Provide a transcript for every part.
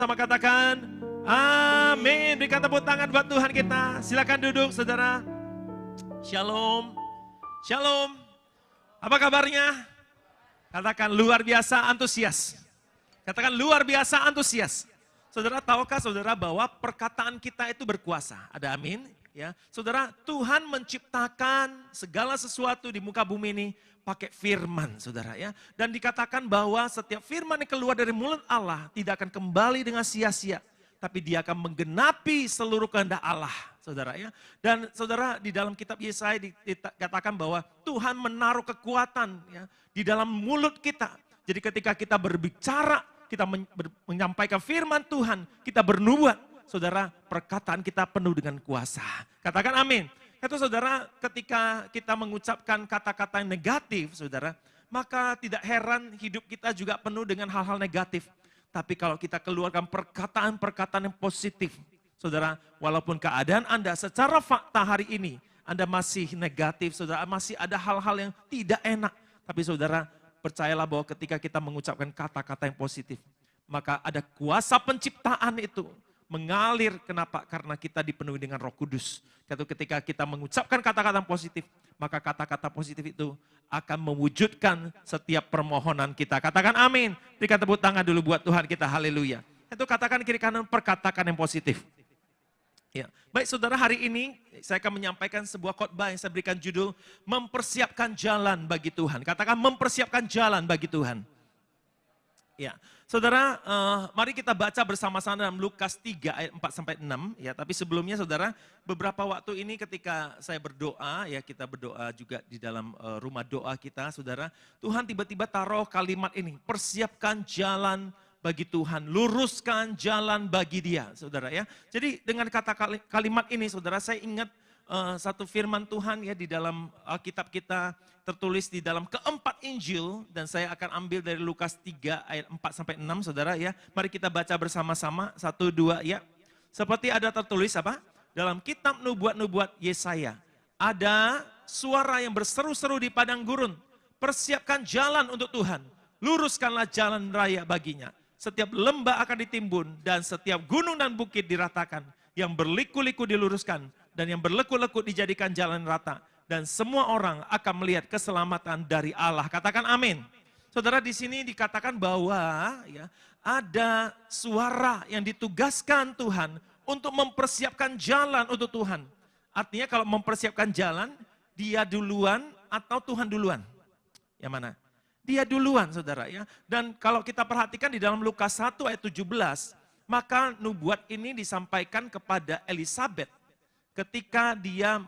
Sama katakan, amin. Berikan tepuk tangan buat Tuhan kita. Silakan duduk saudara. Shalom. Shalom. Apa kabarnya? Katakan luar biasa antusias. Katakan luar biasa antusias. Saudara, tahukah saudara bahwa perkataan kita itu berkuasa? Ada amin? Ya, saudara, Tuhan menciptakan segala sesuatu di muka bumi ini pakai firman, saudara ya. Dan dikatakan bahwa setiap firman yang keluar dari mulut Allah tidak akan kembali dengan sia-sia, tapi dia akan menggenapi seluruh kehendak Allah, saudara ya. Dan saudara, di dalam kitab Yesaya dikatakan bahwa Tuhan menaruh kekuatan ya di dalam mulut kita. Jadi ketika kita berbicara, kita menyampaikan firman Tuhan, kita bernubuat, saudara, perkataan kita penuh dengan kuasa. Katakan amin. Itu saudara, ketika kita mengucapkan kata-kata yang negatif, saudara, maka tidak heran hidup kita juga penuh dengan hal-hal negatif. Tapi kalau kita keluarkan perkataan-perkataan yang positif, saudara, walaupun keadaan Anda secara fakta hari ini, Anda masih negatif, saudara, masih ada hal-hal yang tidak enak. Tapi saudara, percayalah bahwa ketika kita mengucapkan kata-kata yang positif, maka ada kuasa penciptaan itu mengalir. Kenapa? Karena kita dipenuhi dengan Roh Kudus. Ketika kita mengucapkan kata-kata positif, maka kata-kata positif itu akan mewujudkan setiap permohonan kita. Katakan amin. Berikan tepuk tangan dulu buat Tuhan kita. Haleluya. Itu katakan kiri kanan, perkatakan yang positif. Ya. Baik saudara, hari ini saya akan menyampaikan sebuah khotbah yang saya berikan judul mempersiapkan jalan bagi Tuhan. Katakan mempersiapkan jalan bagi Tuhan. Ya, saudara, mari kita baca bersama-sama dalam Lukas 3 ayat 4-6 ya. Tapi sebelumnya saudara, beberapa waktu ini ketika saya berdoa ya, kita berdoa juga di dalam rumah doa kita, saudara. Tuhan tiba-tiba taruh kalimat ini, persiapkan jalan bagi Tuhan, luruskan jalan bagi Dia, saudara ya. Jadi dengan kata kalimat ini, saudara, saya ingat satu firman Tuhan ya di dalam Alkitab kita, tertulis di dalam keempat Injil, dan saya akan ambil dari Lukas 3 ayat 4-6 saudara ya. Mari kita baca bersama-sama, 1, 2 ya. Seperti ada tertulis apa? Dalam kitab nubuat-nubuat Yesaya, ada suara yang berseru-seru di padang gurun, persiapkan jalan untuk Tuhan, luruskanlah jalan raya baginya. Setiap lembah akan ditimbun dan setiap gunung dan bukit diratakan, yang berliku-liku diluruskan dan yang berlekuk-lekuk dijadikan jalan rata. Dan semua orang akan melihat keselamatan dari Allah. Katakan amin. Saudara, di sini dikatakan bahwa ya, ada suara yang ditugaskan Tuhan untuk mempersiapkan jalan untuk Tuhan. Artinya kalau mempersiapkan jalan, dia duluan atau Tuhan duluan? Yang mana? Dia duluan saudara ya. Dan kalau kita perhatikan di dalam Lukas 1 ayat 17, maka nubuat ini disampaikan kepada Elisabet. Ketika dia,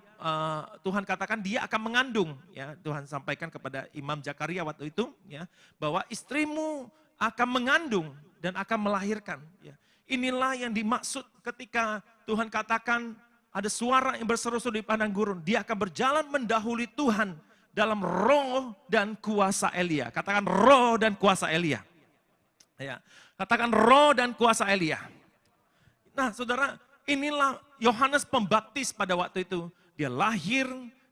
Tuhan katakan dia akan mengandung, ya Tuhan sampaikan kepada Imam Zakaria waktu itu, ya bahwa istrimu akan mengandung dan akan melahirkan. Ya. Inilah yang dimaksud ketika Tuhan katakan ada suara yang berseru-seru di padang gurun, dia akan berjalan mendahului Tuhan dalam roh dan kuasa Elia. Katakan roh dan kuasa Elia. Ya, katakan roh dan kuasa Elia. Nah, saudara, inilah Yohanes Pembaptis pada waktu itu. Dia lahir,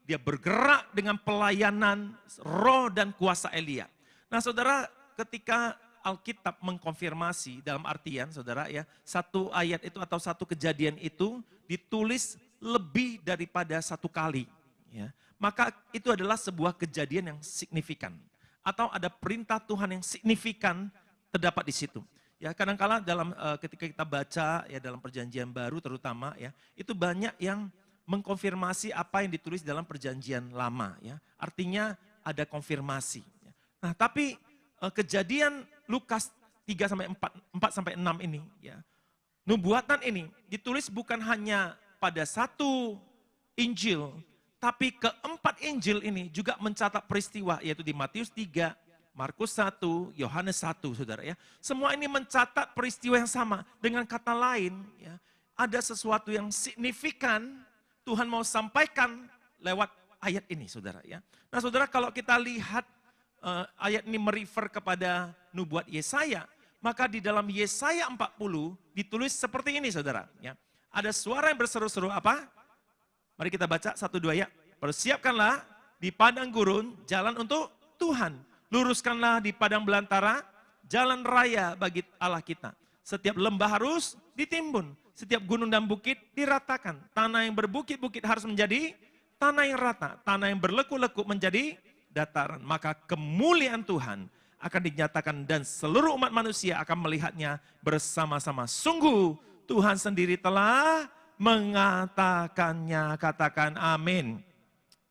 dia bergerak dengan pelayanan roh dan kuasa Elia. Nah saudara, ketika Alkitab mengkonfirmasi dalam artian saudara ya, satu ayat itu atau satu kejadian itu ditulis lebih daripada satu kali. Ya, maka itu adalah sebuah kejadian yang signifikan. Atau ada perintah Tuhan yang signifikan terdapat di situ. Ya, kadang-kala dalam ketika kita baca ya dalam perjanjian baru terutama ya, itu banyak yang mengkonfirmasi apa yang ditulis dalam perjanjian lama ya. Artinya ada konfirmasi. Nah, tapi kejadian Lukas 3 sampai 4 sampai 6 ini ya. Nubuatan ini ditulis bukan hanya pada satu Injil, tapi keempat Injil ini juga mencatat peristiwa yaitu di Matius 3, Markus 1, Yohanes 1, saudara ya. Semua ini mencatat peristiwa yang sama. Dengan kata lain, ya, ada sesuatu yang signifikan Tuhan mau sampaikan lewat ayat ini, saudara ya. Nah, saudara, kalau kita lihat ayat ini merefer kepada nubuat Yesaya, maka di dalam Yesaya 40 ditulis seperti ini, saudara ya. Ada suara yang berseru-seru apa? Mari kita baca 1, 2 ya. Persiapkanlah di padang gurun jalan untuk Tuhan. Luruskanlah di padang belantara jalan raya bagi Allah kita. Setiap lembah harus ditimbun. Setiap gunung dan bukit diratakan. Tanah yang berbukit-bukit harus menjadi tanah yang rata. Tanah yang berlekuk-lekuk menjadi dataran. Maka kemuliaan Tuhan akan dinyatakan dan seluruh umat manusia akan melihatnya bersama-sama. Sungguh Tuhan sendiri telah mengatakannya. Katakan amin.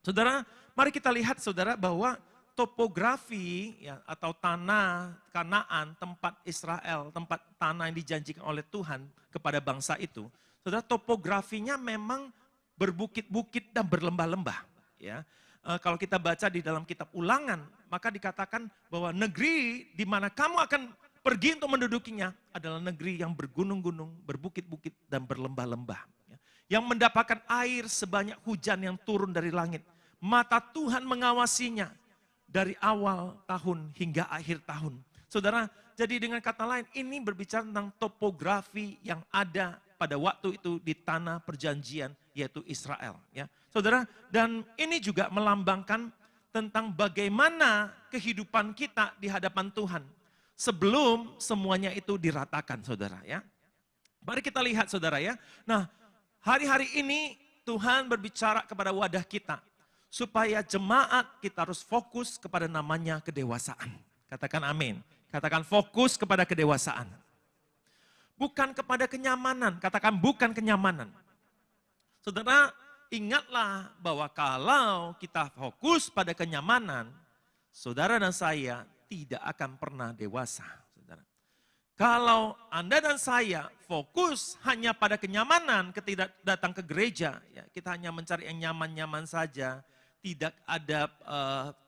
Saudara, mari kita lihat saudara bahwa topografi ya, atau tanah Kanaan, tempat Israel, tempat tanah yang dijanjikan oleh Tuhan kepada bangsa itu. Saudara, topografinya memang berbukit-bukit dan berlembah-lembah. Ya. Kalau kita baca di dalam kitab Ulangan, maka dikatakan bahwa negeri di mana kamu akan pergi untuk mendudukinya adalah negeri yang bergunung-gunung, berbukit-bukit dan berlembah-lembah. Ya. Yang mendapatkan air sebanyak hujan yang turun dari langit. Mata Tuhan mengawasinya dari awal tahun hingga akhir tahun. Saudara, jadi dengan kata lain ini berbicara tentang topografi yang ada pada waktu itu di tanah perjanjian yaitu Israel. Ya. Saudara, dan ini juga melambangkan tentang bagaimana kehidupan kita di hadapan Tuhan. Sebelum semuanya itu diratakan saudara ya. Mari kita lihat saudara ya. Nah hari-hari ini Tuhan berbicara kepada wadah kita. Supaya jemaat kita harus fokus kepada namanya kedewasaan. Katakan amin. Katakan fokus kepada kedewasaan. Bukan kepada kenyamanan. Katakan bukan kenyamanan. Saudara, ingatlah bahwa kalau kita fokus pada kenyamanan, saudara dan saya tidak akan pernah dewasa. Saudara. Kalau Anda dan saya fokus hanya pada kenyamanan ketika datang ke gereja, ya, kita hanya mencari yang nyaman-nyaman saja, tidak ada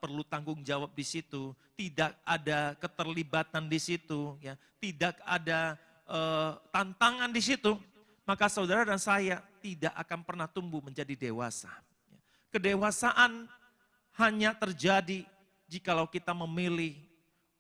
perlu tanggung jawab di situ, tidak ada keterlibatan di situ, ya, tidak ada tantangan di situ, maka saudara dan saya tidak akan pernah tumbuh menjadi dewasa. Kedewasaan hanya terjadi jikalau kita memilih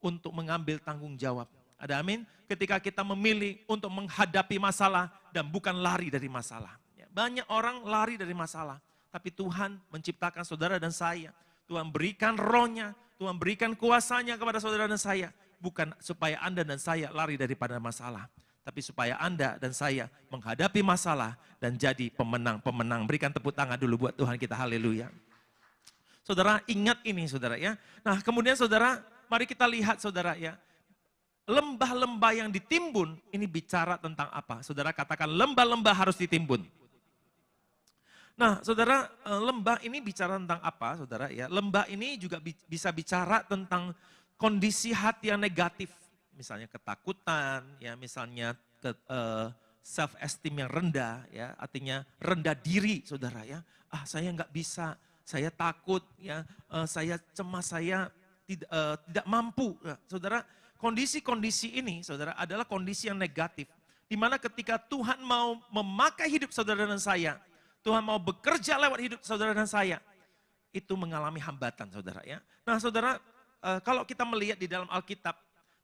untuk mengambil tanggung jawab. Ada amin? Ketika kita memilih untuk menghadapi masalah dan bukan lari dari masalah. Banyak orang lari dari masalah. Tapi Tuhan menciptakan saudara dan saya. Tuhan berikan rohnya, Tuhan berikan kuasanya kepada saudara dan saya. Bukan supaya Anda dan saya lari daripada masalah. Tapi supaya Anda dan saya menghadapi masalah dan jadi pemenang-pemenang. Berikan tepuk tangan dulu buat Tuhan kita, haleluya. Saudara ingat ini saudara ya. Nah kemudian saudara, mari kita lihat saudara ya. Lembah-lembah yang ditimbun, ini bicara tentang apa? Saudara katakan lembah-lembah harus ditimbun. Nah, saudara, lembah ini bicara tentang apa, saudara? Ya, lembah ini juga bisa bicara tentang kondisi hati yang negatif, misalnya ketakutan, ya, misalnya self esteem yang rendah, ya, artinya rendah diri, saudara. Ya, saya nggak bisa, saya takut, ya, saya cemas, saya tidak mampu, ya, saudara. Kondisi-kondisi ini, saudara, adalah kondisi yang negatif, di mana ketika Tuhan mau memakai hidup saudara dan saya. Tuhan mau bekerja lewat hidup saudara dan saya. Itu mengalami hambatan saudara ya. Nah saudara, kalau kita melihat di dalam Alkitab,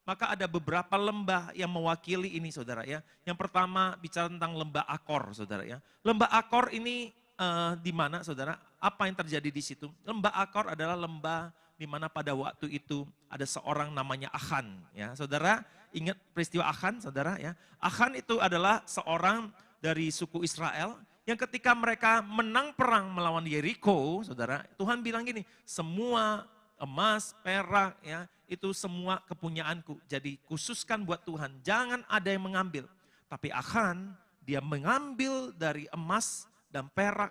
maka ada beberapa lembah yang mewakili ini saudara ya. Yang pertama bicara tentang lembah Akor saudara ya. Lembah Akor ini di mana saudara? Apa yang terjadi di situ? Lembah Akor adalah lembah di mana pada waktu itu ada seorang namanya Achan ya. Saudara ingat peristiwa Achan saudara ya. Achan itu adalah seorang dari suku Israel yang ketika mereka menang perang melawan Yeriko, saudara, Tuhan bilang gini, semua emas, perak, ya, itu semua kepunyaanku. Jadi khususkan buat Tuhan, jangan ada yang mengambil. Tapi Achan, dia mengambil dari emas dan perak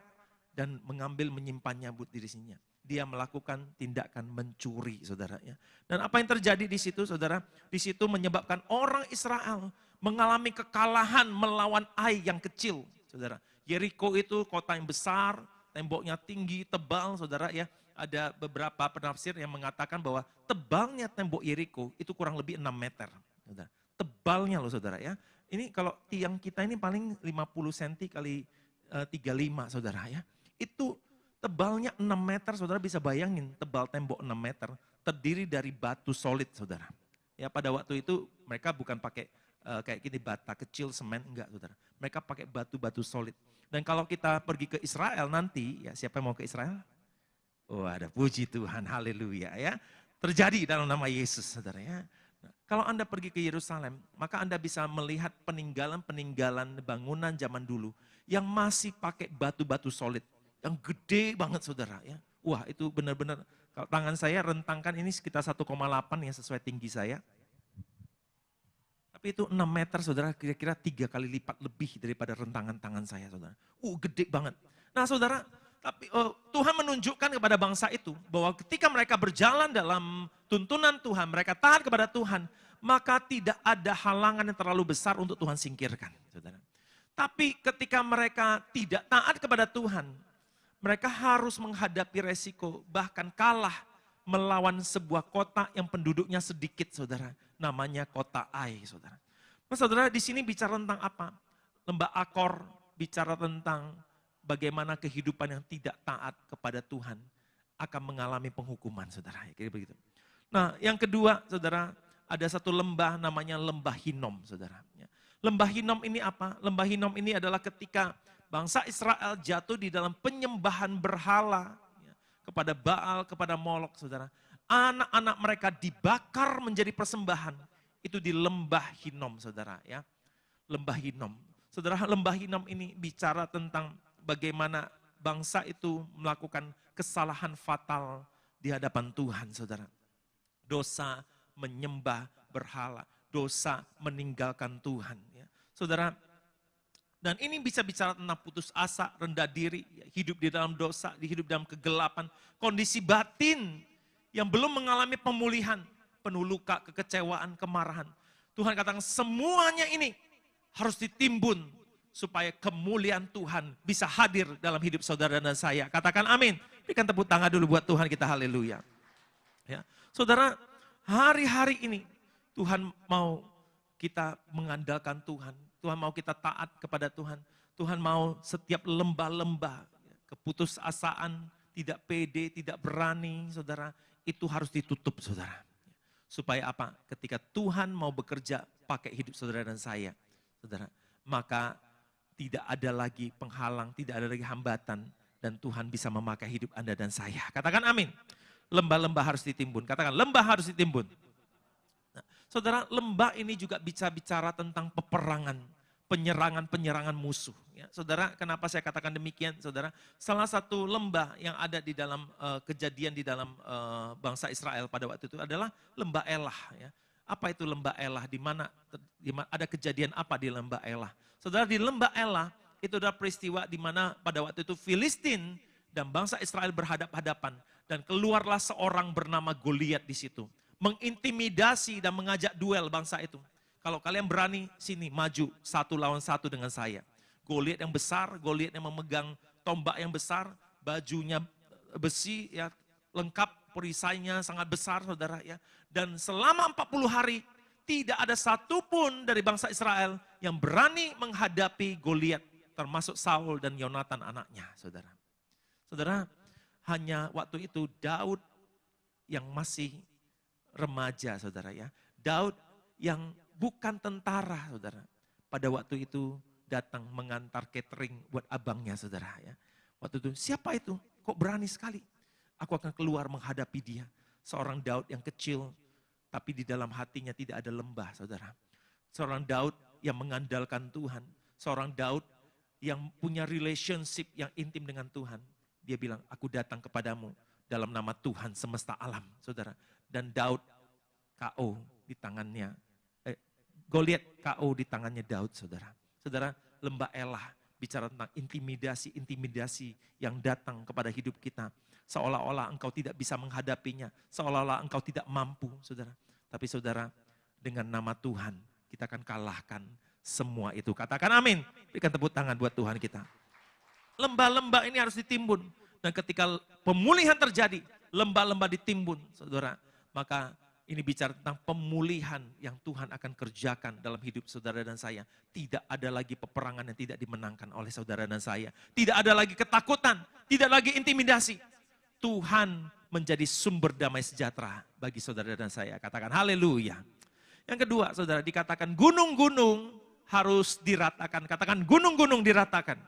dan mengambil menyimpannya buat dirinya. Dia melakukan tindakan mencuri, saudara. Ya. Dan apa yang terjadi di situ, saudara? Di situ menyebabkan orang Israel mengalami kekalahan melawan Ai yang kecil, saudara. Yeriko itu kota yang besar, temboknya tinggi, tebal, saudara ya. Ada beberapa penafsir yang mengatakan bahwa tebalnya tembok Yeriko itu kurang lebih 6 meter. Saudara. Tebalnya loh saudara ya. Ini kalau tiang kita ini paling 50 cm kali 35 saudara ya. Itu tebalnya 6 meter, saudara bisa bayangin tebal tembok 6 meter. Terdiri dari batu solid saudara. Ya pada waktu itu mereka bukan pakai kayak gini bata kecil, semen, enggak saudara. Mereka pakai batu-batu solid. Dan kalau kita pergi ke Israel nanti, ya siapa yang mau ke Israel? Oh ada puji Tuhan, haleluya ya. Terjadi dalam nama Yesus saudara ya. Nah, Kalau Anda pergi ke Yerusalem, maka Anda bisa melihat peninggalan-peninggalan bangunan zaman dulu yang masih pakai batu-batu solid, yang gede banget saudara ya. Wah itu benar-benar, kalau tangan saya rentangkan ini sekitar 1,8 ya sesuai tinggi saya. Tapi itu 6 meter saudara, kira-kira 3 kali lipat lebih daripada rentangan tangan saya saudara. Gede banget. Nah saudara, tapi Tuhan menunjukkan kepada bangsa itu bahwa ketika mereka berjalan dalam tuntunan Tuhan, mereka taat kepada Tuhan, maka tidak ada halangan yang terlalu besar untuk Tuhan singkirkan. Saudara. Tapi ketika mereka tidak taat kepada Tuhan, mereka harus menghadapi resiko, bahkan kalah melawan sebuah kota yang penduduknya sedikit saudara. Namanya kota Ai, saudara. Nah, saudara di sini bicara tentang apa? Lembah Akor bicara tentang bagaimana kehidupan yang tidak taat kepada Tuhan akan mengalami penghukuman, saudara. Kayak begitu. Nah, yang kedua, saudara, ada satu lembah namanya Lembah Hinom, saudara. Lembah Hinom ini apa? Lembah Hinom ini adalah ketika bangsa Israel jatuh di dalam penyembahan berhala kepada Baal, kepada Molok, saudara. Anak-anak mereka dibakar menjadi persembahan. Itu di Lembah Hinom, saudara. Ya, Lembah Hinom. Saudara, Lembah Hinom ini bicara tentang bagaimana bangsa itu melakukan kesalahan fatal di hadapan Tuhan, saudara. Dosa menyembah berhala, dosa meninggalkan Tuhan. Ya. Saudara, dan ini bisa bicara tentang putus asa, rendah diri, hidup di dalam dosa, hidup dalam kegelapan, kondisi batin yang belum mengalami pemulihan, penuh luka, kekecewaan, kemarahan. Tuhan katakan semuanya ini harus ditimbun supaya kemuliaan Tuhan bisa hadir dalam hidup saudara dan saya. Katakan amin. Berikan tepuk tangan dulu buat Tuhan kita, haleluya. Ya. Saudara, hari-hari ini Tuhan mau kita mengandalkan Tuhan. Tuhan mau kita taat kepada Tuhan. Tuhan mau setiap lembah-lembah, keputusasaan, tidak pede, tidak berani, saudara, itu harus ditutup, saudara. Supaya apa? Ketika Tuhan mau bekerja pakai hidup saudara dan saya, saudara, maka tidak ada lagi penghalang, tidak ada lagi hambatan, dan Tuhan bisa memakai hidup Anda dan saya. Katakan amin. Lembah-lembah harus ditimbun. Katakan lembah harus ditimbun. Nah, saudara, lembah ini juga bicara tentang peperangan, penyerangan-penyerangan musuh. Ya, saudara, kenapa saya katakan demikian, saudara? Salah satu lembah yang ada di dalam kejadian di dalam bangsa Israel pada waktu itu adalah lembah Elah. Ya. Apa itu lembah Elah? Di mana ada kejadian apa di lembah Elah? Saudara, di lembah Elah itu adalah peristiwa di mana pada waktu itu Filistin dan bangsa Israel berhadap-hadapan dan keluarlah seorang bernama Goliat di situ, mengintimidasi dan mengajak duel bangsa itu. Kalau kalian berani, sini maju 1 lawan 1 dengan saya. Goliat yang besar, Goliat yang memegang tombak yang besar, bajunya besi, ya lengkap, perisainya sangat besar, saudara ya. Dan selama 40 hari tidak ada satupun dari bangsa Israel yang berani menghadapi Goliat, termasuk Saul dan Yonatan anaknya, saudara. Saudara, hanya waktu itu Daud yang masih remaja, saudara ya. Daud yang bukan tentara, saudara. Pada waktu itu datang mengantar catering buat abangnya, saudara ya. Waktu itu, siapa itu? Kok berani sekali? Aku akan keluar menghadapi dia. Seorang Daud yang kecil, tapi di dalam hatinya tidak ada lembah, saudara. Seorang Daud yang mengandalkan Tuhan. Seorang Daud yang punya relationship yang intim dengan Tuhan. Dia bilang, aku datang kepadamu dalam nama Tuhan semesta alam, saudara. Dan Daud KO di tangannya. Goliat KO di tangannya Daud, saudara. Saudara, lembah Elah bicara tentang intimidasi yang datang kepada hidup kita. Seolah-olah engkau tidak bisa menghadapinya. Seolah-olah engkau tidak mampu, saudara. Tapi saudara, dengan nama Tuhan, kita akan kalahkan semua itu. Katakan amin. Berikan tepuk tangan buat Tuhan kita. Lembah-lembah ini harus ditimbun. Dan ketika pemulihan terjadi, lembah-lembah ditimbun, saudara. Maka ini bicara tentang pemulihan yang Tuhan akan kerjakan dalam hidup saudara dan saya. Tidak ada lagi peperangan yang tidak dimenangkan oleh saudara dan saya. Tidak ada lagi ketakutan, tidak lagi intimidasi. Tuhan menjadi sumber damai sejahtera bagi saudara dan saya. Katakan haleluya. Yang kedua, saudara, dikatakan gunung-gunung harus diratakan. Katakan gunung-gunung diratakan.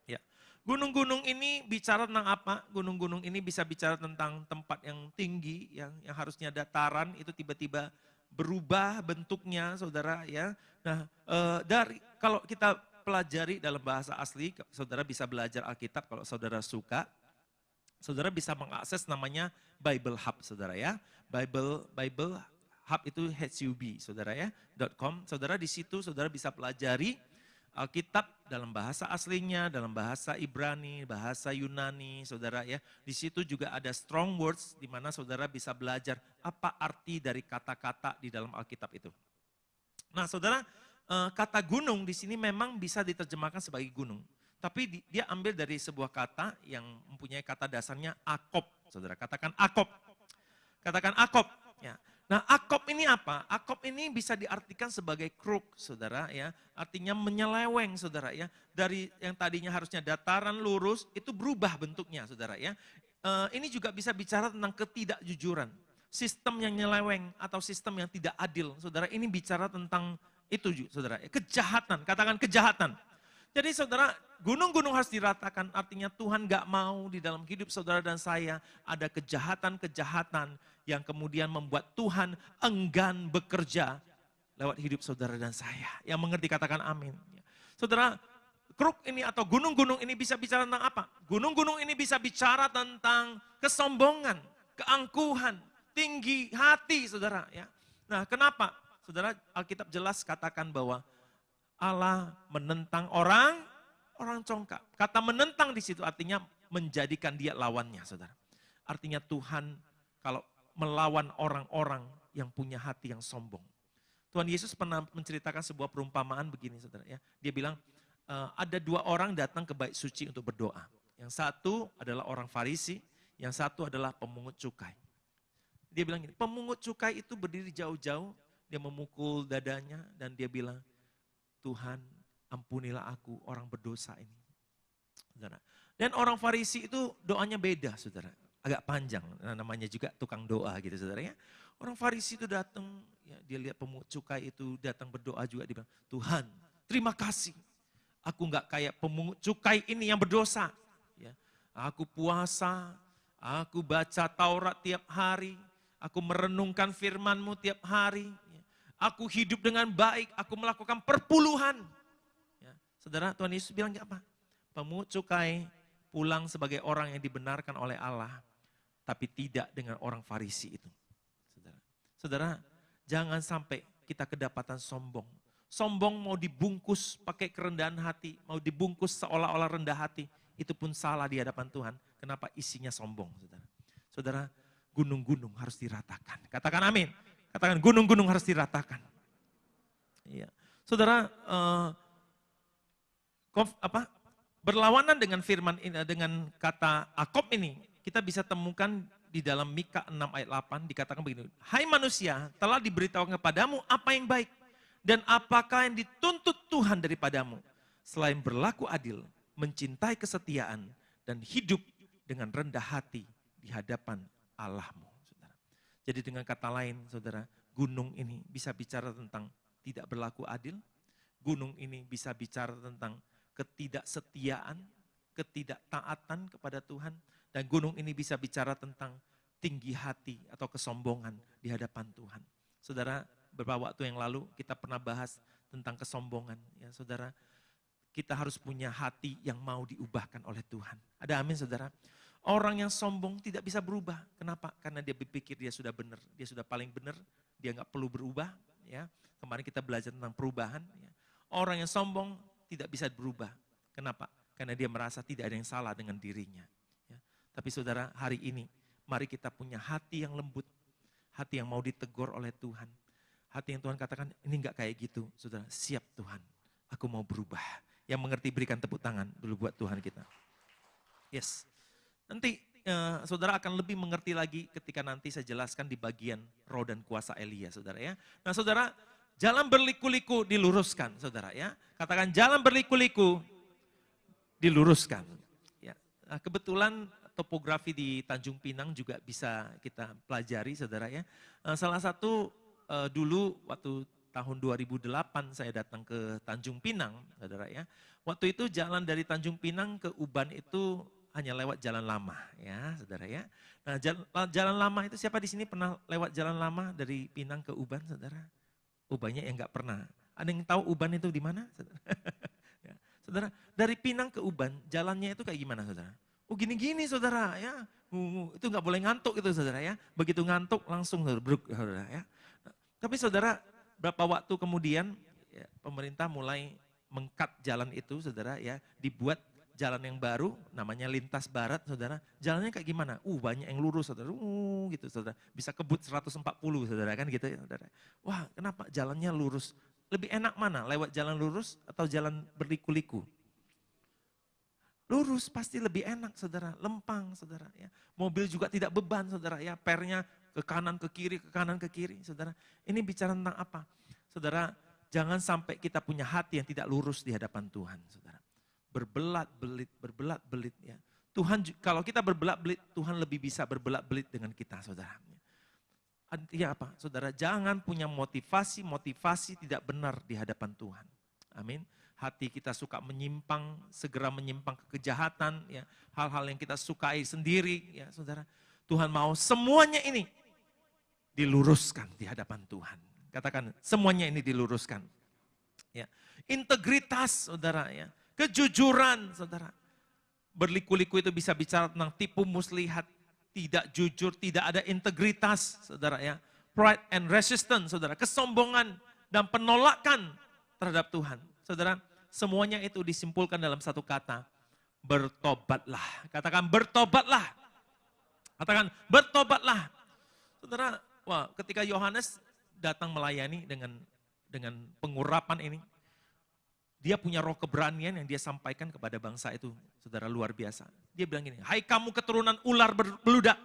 Ya. Gunung-gunung ini bicara tentang apa? Gunung-gunung ini bisa bicara tentang tempat yang tinggi, yang harusnya dataran, itu tiba-tiba berubah bentuknya, saudara ya. Nah, kalau kita pelajari dalam bahasa asli, saudara bisa belajar Alkitab kalau saudara suka. Saudara bisa mengakses namanya Bible Hub, saudara ya. Bible Hub itu HUB, saudara ya. .com. Saudara di situ saudara bisa pelajari Alkitab dalam bahasa aslinya, dalam bahasa Ibrani, bahasa Yunani, saudara ya. Di situ juga ada strong words di mana saudara bisa belajar apa arti dari kata-kata di dalam Alkitab itu. Nah, saudara, kata gunung di sini memang bisa diterjemahkan sebagai gunung. Tapi dia ambil dari sebuah kata yang mempunyai kata dasarnya akop, saudara. Katakan akop. Katakan akop. Ya. Nah, akop ini apa? Akop ini bisa diartikan sebagai kruk, saudara ya. Artinya menyeleweng, saudara ya. Dari yang tadinya harusnya dataran lurus, itu berubah bentuknya, saudara ya. Ini juga bisa bicara tentang ketidakjujuran. Sistem yang nyeleweng atau sistem yang tidak adil, saudara. Ini bicara tentang itu, saudara. Kejahatan, katakan kejahatan. Jadi saudara, gunung-gunung harus diratakan, artinya Tuhan gak mau di dalam hidup saudara dan saya ada kejahatan-kejahatan yang kemudian membuat Tuhan enggan bekerja lewat hidup saudara dan saya. Yang mengerti katakan amin. Saudara, kruk ini atau gunung-gunung ini bisa bicara tentang apa? Gunung-gunung ini bisa bicara tentang kesombongan, keangkuhan, tinggi hati saudara. Ya. Nah kenapa? Saudara, Alkitab jelas katakan bahwa Allah menentang orang congkak. Kata menentang di situ artinya menjadikan dia lawannya, saudara. Artinya Tuhan kalau melawan orang-orang yang punya hati yang sombong. Tuhan Yesus pernah menceritakan sebuah perumpamaan begini, saudara ya. Dia bilang ada dua orang datang ke bait suci untuk berdoa. Yang satu adalah orang Farisi, yang satu adalah pemungut cukai. Dia bilang gini, pemungut cukai itu berdiri jauh-jauh, dia memukul dadanya dan dia bilang, Tuhan ampunilah aku orang berdosa ini. Saudara. Dan orang Farisi itu doanya beda saudara. Agak panjang, namanya juga tukang doa gitu saudara ya. Orang Farisi itu datang, ya, dia lihat pemungut cukai itu datang berdoa juga. Dia bilang, Tuhan terima kasih. Aku enggak kayak pemungut cukai ini yang berdosa. Ya, aku puasa, aku baca Taurat tiap hari. Aku merenungkan firman-Mu tiap hari. Aku hidup dengan baik, aku melakukan perpuluhan. Ya, saudara, Tuhan Yesus bilang apa? Pemungut cukai pulang sebagai orang yang dibenarkan oleh Allah, tapi tidak dengan orang Farisi itu. Saudara, jangan sampai kita kedapatan sombong. Sombong mau dibungkus pakai kerendahan hati, mau dibungkus seolah-olah rendah hati, itu pun salah di hadapan Tuhan. Kenapa isinya sombong, saudara? Saudara, gunung-gunung harus diratakan. Katakan amin. Katakan gunung-gunung harus diratakan. Iya. Saudara, berlawanan dengan firman ini, dengan kata akop ini, kita bisa temukan di dalam Mika 6 ayat 8 dikatakan begini. Hai manusia, telah diberitahukan kepadamu apa yang baik dan apakah yang dituntut Tuhan daripadamu. Selain berlaku adil, mencintai kesetiaan dan hidup dengan rendah hati di hadapan Allahmu. Jadi dengan kata lain, saudara, gunung ini bisa bicara tentang tidak berlaku adil. Gunung ini bisa bicara tentang ketidaksetiaan, ketidaktaatan kepada Tuhan. Dan gunung ini bisa bicara tentang tinggi hati atau kesombongan di hadapan Tuhan. Saudara, beberapa waktu yang lalu kita pernah bahas tentang kesombongan. Ya, saudara, kita harus punya hati yang mau diubahkan oleh Tuhan. Ada amin, saudara? Orang yang sombong tidak bisa berubah. Kenapa? Karena dia berpikir dia sudah benar, dia sudah paling benar, dia nggak perlu berubah. Ya, kemarin kita belajar tentang perubahan. Ya. Orang yang sombong tidak bisa berubah. Kenapa? Karena dia merasa tidak ada yang salah dengan dirinya. Ya. Tapi saudara, hari ini mari kita punya hati yang lembut, hati yang mau ditegur oleh Tuhan. Hati yang Tuhan katakan, ini nggak kayak gitu. Saudara, siap Tuhan, aku mau berubah. Yang mengerti berikan tepuk tangan dulu buat Tuhan kita. Yes. Nanti saudara akan lebih mengerti lagi ketika nanti saya jelaskan di bagian roh dan kuasa Elia, saudara ya. Nah saudara, jalan berliku-liku diluruskan, saudara ya. Katakan jalan berliku-liku diluruskan. Ya. Nah, kebetulan topografi di Tanjung Pinang juga bisa kita pelajari, saudara ya. Salah satu dulu waktu tahun 2008 saya datang ke Tanjung Pinang, saudara ya. Waktu itu jalan dari Tanjung Pinang ke Uban itu hanya lewat jalan lama ya saudara ya. Nah jalan lama itu siapa di sini pernah lewat jalan lama dari Pinang ke Uban saudara? Oh banyak yang nggak pernah. Ada yang tahu Uban itu di mana? Saudara? Ya. Saudara, dari Pinang ke Uban jalannya itu kayak gimana saudara? Oh gini-gini saudara ya. Itu nggak boleh ngantuk itu saudara ya. Begitu ngantuk langsung saudara ya. Nah, tapi saudara berapa waktu kemudian ya, pemerintah mulai mengkat jalan itu saudara ya. Dibuat jalan yang baru namanya lintas barat saudara. Jalannya kayak gimana? Banyak yang lurus saudara. Gitu saudara. Bisa kebut 140 saudara kan gitu ya saudara. Wah kenapa jalannya lurus? Lebih enak mana? Lewat jalan lurus atau jalan berliku-liku? Lurus pasti lebih enak saudara, lempang saudara ya. Mobil juga tidak beban saudara ya, pernya ke kanan ke kiri, ke kanan ke kiri saudara. Ini bicara tentang apa? Saudara, jangan sampai kita punya hati yang tidak lurus di hadapan Tuhan saudara. Berbelat-belit ya. Tuhan kalau kita berbelat-belit, Tuhan lebih bisa berbelat-belit dengan kita saudara. Artinya apa? Saudara, jangan punya motivasi tidak benar di hadapan Tuhan. Amin. Hati kita suka menyimpang, segera menyimpang ke kejahatan, ya, hal-hal yang kita sukai sendiri, ya saudara. Tuhan mau semuanya ini diluruskan di hadapan Tuhan. Katakan semuanya ini diluruskan. Ya. Integritas saudara, ya, kejujuran saudara. Berliku-liku itu bisa bicara tentang tipu muslihat, tidak jujur, tidak ada integritas saudara ya. Pride and resistance saudara, kesombongan dan penolakan terhadap Tuhan. Saudara, semuanya itu disimpulkan dalam satu kata, bertobatlah. Katakan bertobatlah. Katakan bertobatlah. Saudara, wah, ketika Yohanes datang melayani dengan pengurapan ini, dia punya roh keberanian yang dia sampaikan kepada bangsa itu, saudara, luar biasa. Dia bilang gini, hai kamu keturunan ular berbeludak.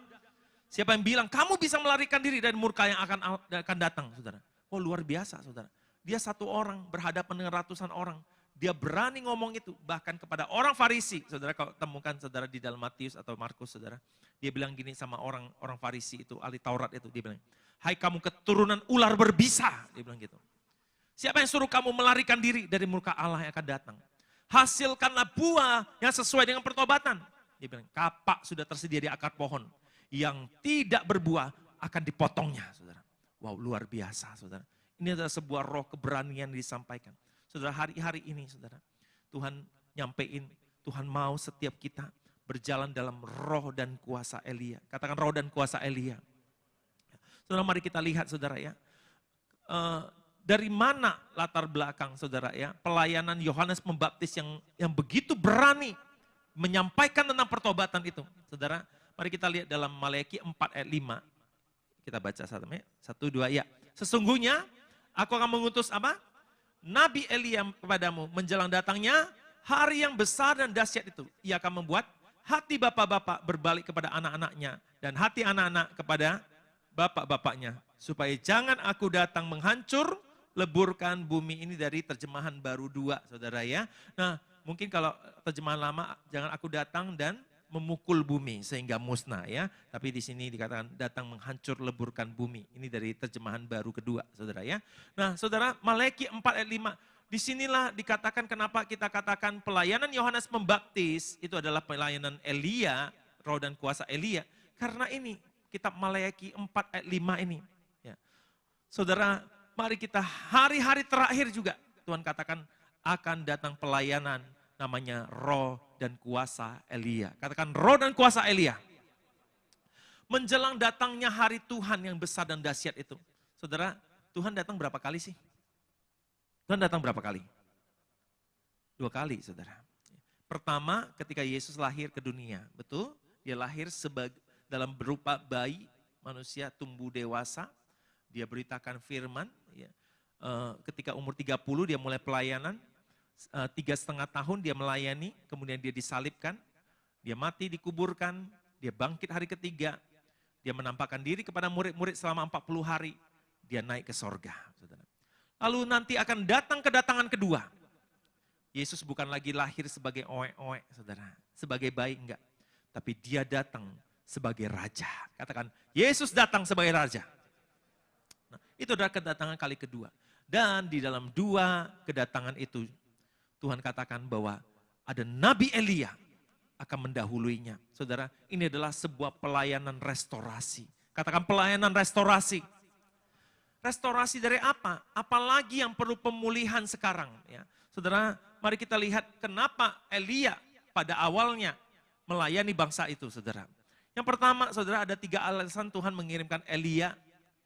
Siapa yang bilang kamu bisa melarikan diri dari murka yang akan datang, saudara. Oh luar biasa, saudara. Dia satu orang berhadapan dengan ratusan orang. Dia berani ngomong itu, bahkan kepada orang Farisi. Saudara kalau temukan saudara di dalam Matius atau Markus saudara. Dia bilang gini sama orang Farisi itu, ahli Taurat itu. Dia bilang, hai kamu keturunan ular berbisa. Dia bilang gitu. Siapa yang suruh kamu melarikan diri dari murka Allah yang akan datang? Hasilkanlah buah yang sesuai dengan pertobatan. Dia bilang, kapak sudah tersedia di akar pohon. Yang tidak berbuah akan dipotongnya saudara. Wow luar biasa saudara. Ini adalah sebuah roh keberanian yang disampaikan. Saudara, hari-hari ini saudara, Tuhan nyampein, Tuhan mau setiap kita berjalan dalam roh dan kuasa Elia. Katakan roh dan kuasa Elia. Saudara, mari kita lihat saudara ya. Dari mana latar belakang saudara ya, pelayanan Yohanes Pembaptis yang begitu berani menyampaikan tentang pertobatan itu. Saudara, mari kita lihat dalam Maleakhi 4 ayat 5. Kita baca satu dua ya. Sesungguhnya aku akan mengutus apa? Nabi Elia kepadamu menjelang datangnya hari yang besar dan dahsyat itu. Ia akan membuat hati bapak-bapak berbalik kepada anak-anaknya dan hati anak-anak kepada bapak-bapaknya. Supaya jangan aku datang menghancur, leburkan bumi ini dari terjemahan baru 2 saudara ya. Nah mungkin kalau terjemahan lama jangan aku datang dan memukul bumi sehingga musnah ya. Tapi di sini dikatakan datang menghancur leburkan bumi. Ini dari terjemahan baru kedua saudara ya. Nah saudara Maleakhi 4 ayat 5. Disinilah dikatakan kenapa kita katakan pelayanan Yohanes Pembaptis itu adalah pelayanan Elia, roh dan kuasa Elia. Karena ini kitab Maleakhi 4 ayat 5 ini. Ya. Saudara mari kita hari-hari terakhir juga Tuhan katakan akan datang pelayanan namanya roh dan kuasa Elia. Katakan roh dan kuasa Elia. Menjelang datangnya hari Tuhan yang besar dan dahsyat itu. Saudara, Tuhan datang berapa kali sih? Tuhan datang berapa kali? 2 kali, saudara. Pertama, ketika Yesus lahir ke dunia. Betul? Dia lahir dalam berupa bayi, manusia tumbuh dewasa. Dia beritakan firman. Ya. Ketika umur 30 dia mulai pelayanan. 3,5 tahun dia melayani, kemudian dia disalibkan, dia mati, dikuburkan, dia bangkit hari ketiga, dia menampakkan diri kepada murid-murid selama 40 hari, dia naik ke sorga. Saudara. Lalu nanti akan datang kedatangan kedua. Yesus bukan lagi lahir sebagai oek-oek, saudara, sebagai bayi enggak, tapi dia datang sebagai raja. Katakan, Yesus datang sebagai raja. Nah, itu adalah kedatangan kali kedua. Dan di dalam 2 kedatangan itu, Tuhan katakan bahwa ada Nabi Elia akan mendahuluinya. Saudara, ini adalah sebuah pelayanan restorasi. Katakan pelayanan restorasi. Restorasi dari apa? Apalagi yang perlu pemulihan sekarang. Ya. Saudara, mari kita lihat kenapa Elia pada awalnya melayani bangsa itu, saudara. Yang pertama, saudara, ada 3 alasan Tuhan mengirimkan Elia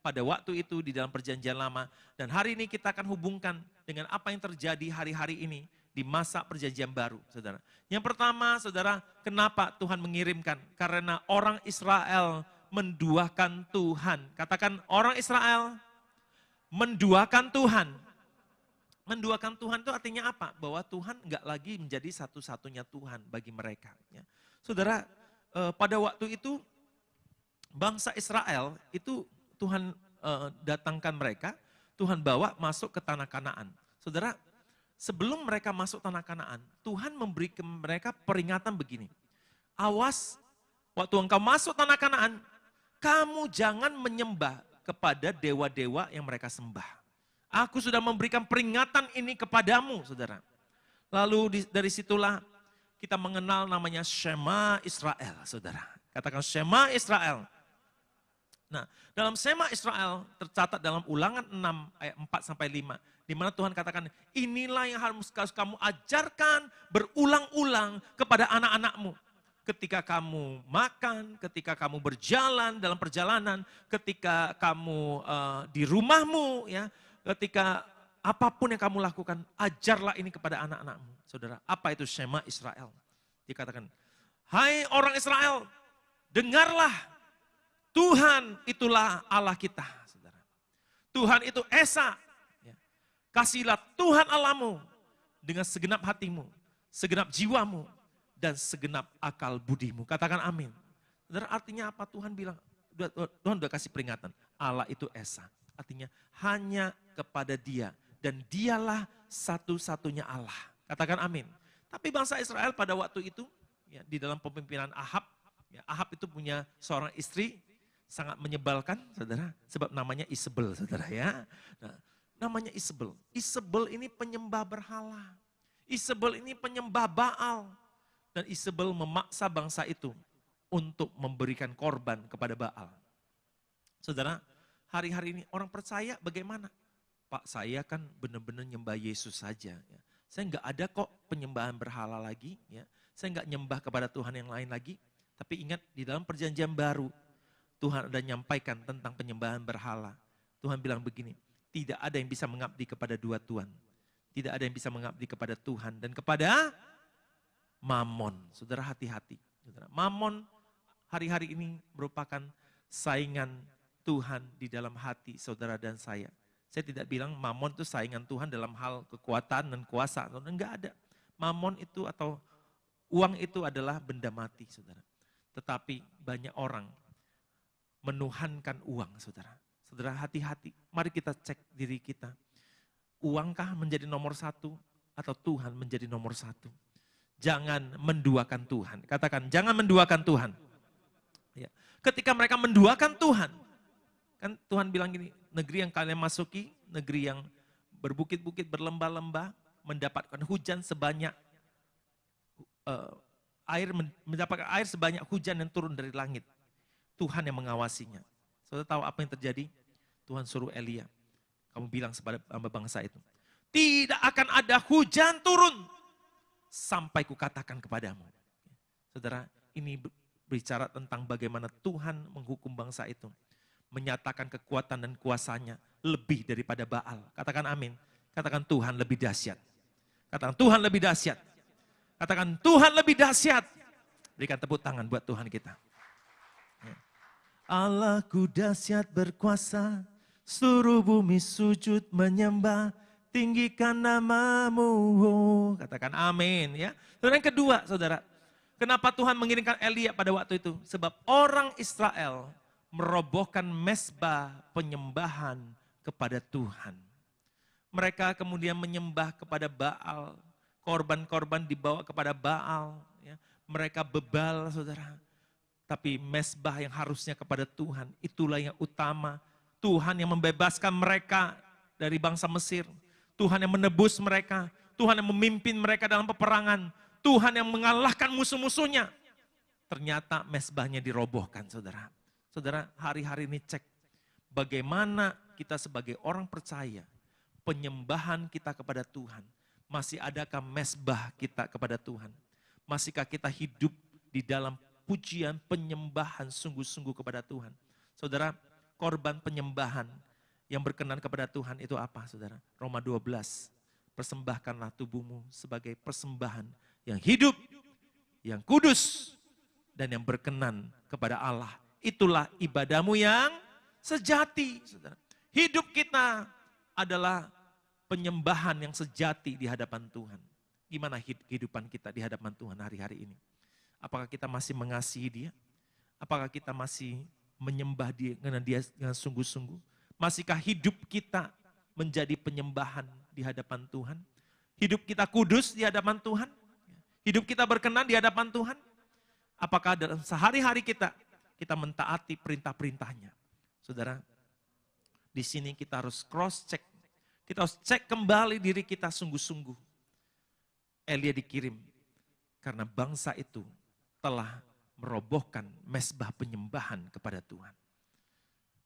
pada waktu itu di dalam perjanjian lama. Dan hari ini kita akan hubungkan dengan apa yang terjadi hari-hari ini di masa perjanjian baru, saudara. Yang pertama, saudara, kenapa Tuhan mengirimkan? Karena orang Israel menduakan Tuhan. Katakan orang Israel menduakan Tuhan. Menduakan Tuhan itu artinya apa? Bahwa Tuhan enggak lagi menjadi satu-satunya Tuhan bagi mereka. Ya. Saudara, pada waktu itu bangsa Israel itu Tuhan datangkan mereka, Tuhan bawa masuk ke tanah Kanaan. Saudara, sebelum mereka masuk tanah Kanaan, Tuhan memberi ke mereka peringatan begini. Awas, waktu engkau masuk tanah Kanaan, kamu jangan menyembah kepada dewa-dewa yang mereka sembah. Aku sudah memberikan peringatan ini kepadamu, saudara. Lalu dari situlah kita mengenal namanya Shema Israel, saudara. Katakan Shema Israel. Nah, dalam Shema Israel tercatat dalam Ulangan 6 ayat 4-5. Di mana Tuhan katakan, inilah yang harus kamu ajarkan berulang-ulang kepada anak-anakmu. Ketika kamu makan, ketika kamu berjalan dalam perjalanan, ketika kamu di rumahmu, ya, ketika apapun yang kamu lakukan, ajarlah ini kepada anak-anakmu. Saudara, apa itu Shema Israel? Dikatakan, hai orang Israel, dengarlah, Tuhan itulah Allah kita. Saudara. Tuhan itu Esa. Ya. Kasihlah Tuhan Allahmu dengan segenap hatimu, segenap jiwamu, dan segenap akal budimu. Katakan amin. Saudara, artinya apa? Tuhan bilang, Tuhan sudah kasih peringatan. Allah itu Esa. Artinya hanya kepada Dia. Dan Dialah satu-satunya Allah. Katakan amin. Tapi bangsa Israel pada waktu itu, ya, di dalam pemimpinan Ahab, ya, Ahab itu punya seorang istri, sangat menyebalkan, saudara. Sebab namanya Isabel, saudara ya. Nah, namanya Isabel. Isabel ini penyembah berhala. Isabel ini penyembah Baal. Dan Isabel memaksa bangsa itu untuk memberikan korban kepada Baal. Saudara, hari-hari ini orang percaya bagaimana? Pak, saya kan benar-benar nyembah Yesus saja. Ya. Saya enggak ada kok penyembahan berhala lagi. Ya. Saya enggak nyembah kepada Tuhan yang lain lagi. Tapi ingat, di dalam perjanjian baru, Tuhan ada nyampaikan tentang penyembahan berhala. Tuhan bilang begini, tidak ada yang bisa mengabdi kepada dua Tuhan. Tidak ada yang bisa mengabdi kepada Tuhan dan kepada Mamon. Saudara, hati-hati. Mamon hari-hari ini merupakan saingan Tuhan di dalam hati saudara dan saya. Saya tidak bilang Mamon itu saingan Tuhan dalam hal kekuatan dan kuasa. Enggak ada. Mamon itu atau uang itu adalah benda mati, saudara. Tetapi banyak orang menuhankan uang, saudara. Saudara, hati-hati. Mari kita cek diri kita. Uangkah menjadi nomor satu atau Tuhan menjadi nomor satu? Jangan menduakan Tuhan. Katakan, jangan menduakan Tuhan. Ya. Ketika mereka menduakan Tuhan, kan Tuhan bilang gini, negeri yang kalian masuki, negeri yang berbukit-bukit, berlembah-lembah, mendapatkan hujan sebanyak mendapatkan air sebanyak hujan yang turun dari langit. Tuhan yang mengawasinya. Saudara tahu apa yang terjadi? Tuhan suruh Elia, kamu bilang kepada bangsa itu, tidak akan ada hujan turun sampai kukatakan kepadamu. Saudara, ini bicara tentang bagaimana Tuhan menghukum bangsa itu. Menyatakan kekuatan dan kuasanya lebih daripada Baal. Katakan amin. Katakan Tuhan lebih dahsyat. Katakan Tuhan lebih dahsyat. Katakan Tuhan lebih dahsyat. Berikan tepuk tangan buat Tuhan kita. Allahku dahsyat berkuasa, seluruh bumi sujud menyembah, tinggikan namamu. Katakan amin ya. Dan yang kedua, saudara, kenapa Tuhan mengirimkan Elia pada waktu itu? Sebab orang Israel merobohkan mezbah penyembahan kepada Tuhan. Mereka kemudian menyembah kepada Baal, korban-korban dibawa kepada Baal. Ya. Mereka bebal, saudara. Tapi mezbah yang harusnya kepada Tuhan, itulah yang utama. Tuhan yang membebaskan mereka dari bangsa Mesir. Tuhan yang menebus mereka. Tuhan yang memimpin mereka dalam peperangan. Tuhan yang mengalahkan musuh-musuhnya. Ternyata mezbahnya dirobohkan, saudara. Saudara, hari-hari ini cek bagaimana kita sebagai orang percaya, penyembahan kita kepada Tuhan. Masih adakah mezbah kita kepada Tuhan? Masihkah kita hidup di dalam pujian penyembahan sungguh-sungguh kepada Tuhan? Saudara, korban penyembahan yang berkenan kepada Tuhan itu apa, saudara? Roma 12, persembahkanlah tubuhmu sebagai persembahan yang hidup, yang kudus, dan yang berkenan kepada Allah. Itulah ibadahmu yang sejati, saudara. Hidup kita adalah penyembahan yang sejati di hadapan Tuhan. Gimana kehidupan kita di hadapan Tuhan hari-hari ini? Apakah kita masih mengasihi Dia? Apakah kita masih menyembah Dia dengan sungguh-sungguh? Masihkah hidup kita menjadi penyembahan di hadapan Tuhan? Hidup kita kudus di hadapan Tuhan? Hidup kita berkenan di hadapan Tuhan? Apakah dalam sehari-hari kita mentaati perintah-perintahnya? Saudara, di sini kita harus cross check. Kita harus cek kembali diri kita sungguh-sungguh. Elia dikirim karena bangsa itu telah merobohkan mezbah penyembahan kepada Tuhan.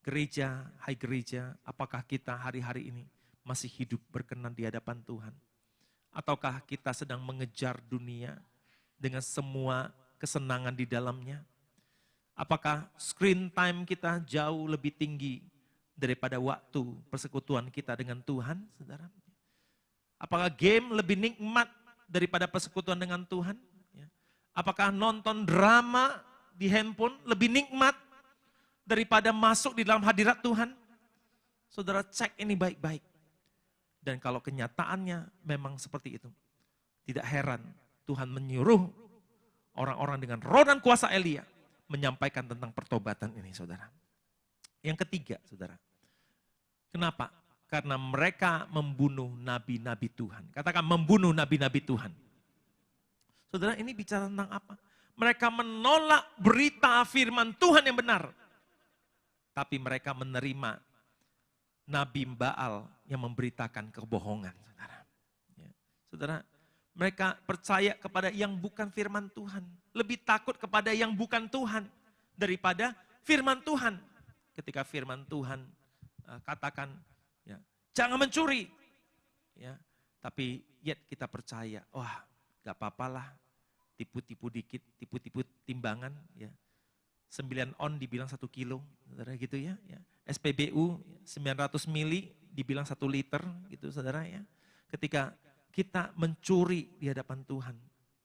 Gereja, hai gereja, apakah kita hari-hari ini masih hidup berkenan di hadapan Tuhan? Ataukah kita sedang mengejar dunia dengan semua kesenangan di dalamnya? Apakah screen time kita jauh lebih tinggi daripada waktu persekutuan kita dengan Tuhan, saudara? Apakah game lebih nikmat daripada persekutuan dengan Tuhan? Apakah nonton drama di handphone lebih nikmat daripada masuk di dalam hadirat Tuhan? Saudara, cek ini baik-baik. Dan kalau kenyataannya memang seperti itu, tidak heran Tuhan menyuruh orang-orang dengan roh dan kuasa Elia menyampaikan tentang pertobatan ini, saudara. Yang ketiga, saudara. Kenapa? Karena mereka membunuh nabi-nabi Tuhan. Katakan membunuh nabi-nabi Tuhan. Saudara, ini bicara tentang apa? Mereka menolak berita firman Tuhan yang benar. Tapi mereka menerima Nabi Baal yang memberitakan kebohongan, saudara. Ya. Saudara, mereka percaya kepada yang bukan firman Tuhan. Lebih takut kepada yang bukan Tuhan daripada firman Tuhan. Ketika firman Tuhan katakan, ya, jangan mencuri. Ya, tapi yet kita percaya, wah gak apa-apalah, tipu-tipu dikit, tipu-tipu timbangan. Ya. 9 on dibilang 1 kilo, saudara gitu ya. SPBU 900 mili dibilang 1 liter gitu saudara ya. Ketika kita mencuri di hadapan Tuhan,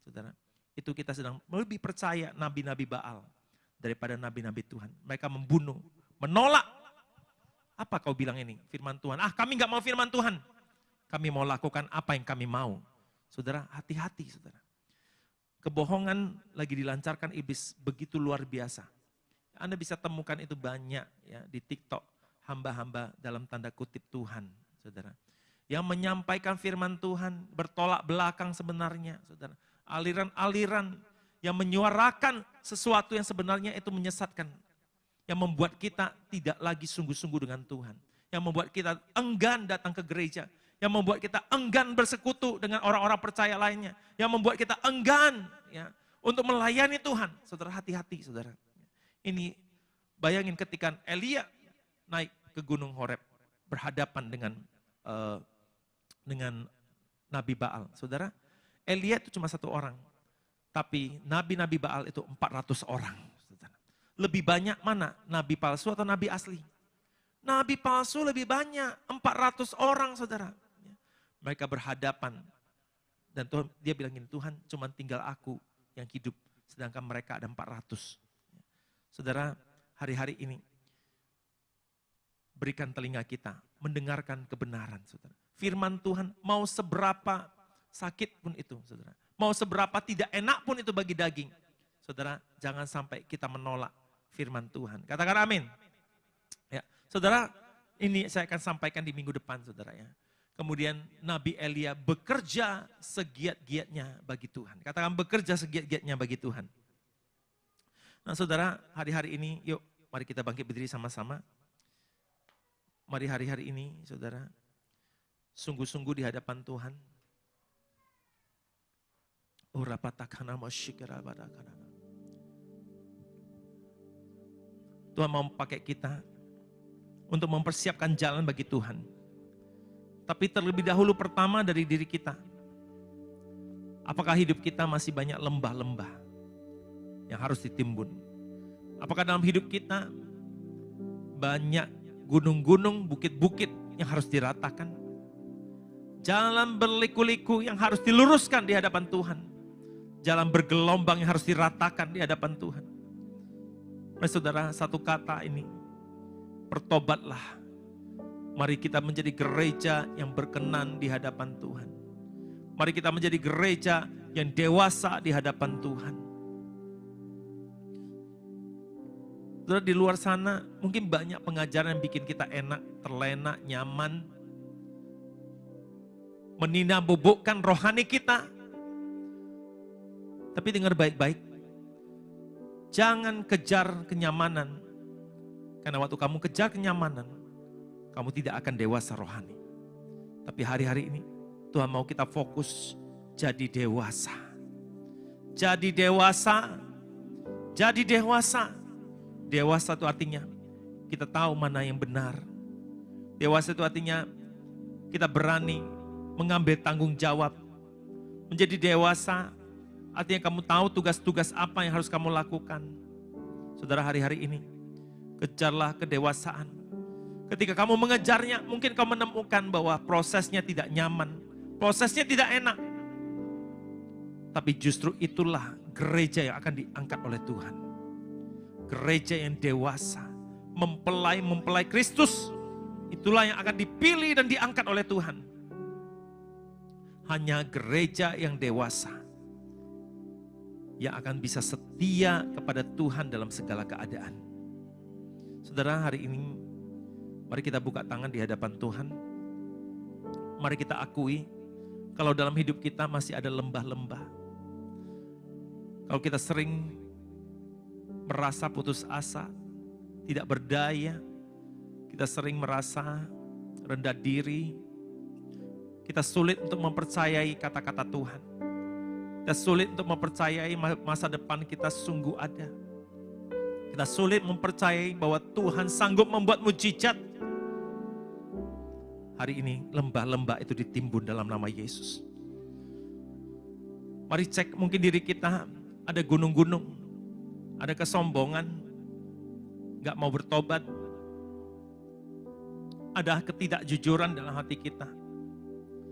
saudara, itu kita sedang lebih percaya nabi-nabi Baal daripada nabi-nabi Tuhan. Mereka membunuh, menolak. Apa kau bilang ini? Firman Tuhan. Kami gak mau firman Tuhan. Kami mau lakukan apa yang kami mau. Saudara, hati-hati saudara. Kebohongan lagi dilancarkan iblis begitu luar biasa. Anda bisa temukan itu banyak ya di TikTok, hamba-hamba dalam tanda kutip Tuhan, saudara. Yang menyampaikan firman Tuhan bertolak belakang sebenarnya, saudara. Aliran-aliran yang menyuarakan sesuatu yang sebenarnya itu menyesatkan. Yang membuat kita tidak lagi sungguh-sungguh dengan Tuhan. Yang membuat kita enggan datang ke gereja. Yang membuat kita enggan bersekutu dengan orang-orang percaya lainnya. Yang membuat kita enggan ya untuk melayani Tuhan. Saudara, hati-hati saudara. Ini bayangin ketika Elia naik ke Gunung Horeb berhadapan dengan Nabi Baal. Saudara, Elia itu cuma 1 orang. Tapi nabi-nabi Baal itu 400 orang. Saudara. Lebih banyak mana? Nabi palsu atau nabi asli? Nabi palsu lebih banyak, 400 orang saudara. Mereka berhadapan. Dan Tuhan, dia bilangin, Tuhan cuma tinggal aku yang hidup. Sedangkan mereka ada 400. Saudara, hari-hari ini berikan telinga kita, mendengarkan kebenaran, saudara. Firman Tuhan mau seberapa sakit pun itu, saudara. Mau seberapa tidak enak pun itu bagi daging. Saudara, jangan sampai kita menolak firman Tuhan. Katakan amin. Ya, saudara, ini saya akan sampaikan di minggu depan, saudara ya. Kemudian Nabi Elia bekerja segiat-giatnya bagi Tuhan. Katakan bekerja segiat-giatnya bagi Tuhan. Nah saudara, hari-hari ini yuk mari kita bangkit berdiri sama-sama. Mari hari-hari ini saudara, sungguh-sungguh di hadapan Tuhan. Tuhan mau pakai kita untuk mempersiapkan jalan bagi Tuhan. Tapi terlebih dahulu pertama dari diri kita. Apakah hidup kita masih banyak lembah-lembah yang harus ditimbun? Apakah dalam hidup kita banyak gunung-gunung, bukit-bukit yang harus diratakan? Jalan berliku-liku yang harus diluruskan di hadapan Tuhan. Jalan bergelombang yang harus diratakan di hadapan Tuhan. Saudara, satu kata ini, bertobatlah. Mari kita menjadi gereja yang berkenan di hadapan Tuhan. Mari kita menjadi gereja yang dewasa di hadapan Tuhan. Saudara, di luar sana mungkin banyak pengajaran yang bikin kita enak, terlena, nyaman. Meninabobokan rohani kita. Tapi dengar baik-baik. Jangan kejar kenyamanan. Karena waktu kamu kejar kenyamanan, kamu tidak akan dewasa rohani. Tapi hari-hari ini Tuhan mau kita fokus jadi dewasa. Jadi dewasa. Jadi dewasa. Dewasa itu artinya kita tahu mana yang benar. Dewasa itu artinya kita berani mengambil tanggung jawab. Menjadi dewasa artinya kamu tahu tugas-tugas apa yang harus kamu lakukan. Saudara, hari-hari ini kejarlah kedewasaan. Ketika kamu mengejarnya, mungkin kamu menemukan bahwa prosesnya tidak nyaman, prosesnya tidak enak. Tapi justru itulah gereja yang akan diangkat oleh Tuhan. Gereja yang dewasa, mempelai Kristus. Itulah yang akan dipilih dan diangkat oleh Tuhan. Hanya gereja yang dewasa yang akan bisa setia kepada Tuhan dalam segala keadaan. Saudara, hari ini mari kita buka tangan di hadapan Tuhan. Mari kita akui kalau dalam hidup kita masih ada lembah-lembah. Kalau kita sering merasa putus asa, tidak berdaya, kita sering merasa rendah diri, kita sulit untuk mempercayai kata-kata Tuhan. Kita sulit untuk mempercayai masa depan kita sungguh ada. Kita sulit mempercayai bahwa Tuhan sanggup membuat mujizat. Hari ini lembah-lembah itu ditimbun dalam nama Yesus. Mari cek mungkin diri kita ada gunung-gunung, ada kesombongan, gak mau bertobat, ada ketidakjujuran dalam hati kita.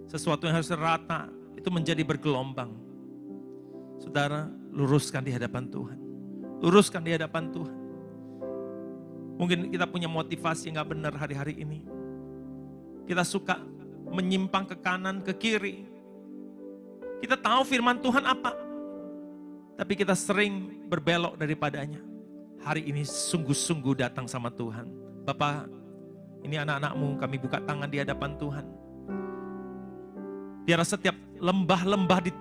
Sesuatu yang harus rata itu menjadi bergelombang. Saudara, luruskan di hadapan Tuhan. Luruskan di hadapan Tuhan. Mungkin kita punya motivasi yang gak benar hari-hari ini. Kita suka menyimpang ke kanan, ke kiri. Kita tahu firman Tuhan apa. Tapi kita sering berbelok daripadanya. Hari ini sungguh-sungguh datang sama Tuhan. Bapak, ini anak-anakmu, kami buka tangan di hadapan Tuhan. Biar setiap lembah-lembah di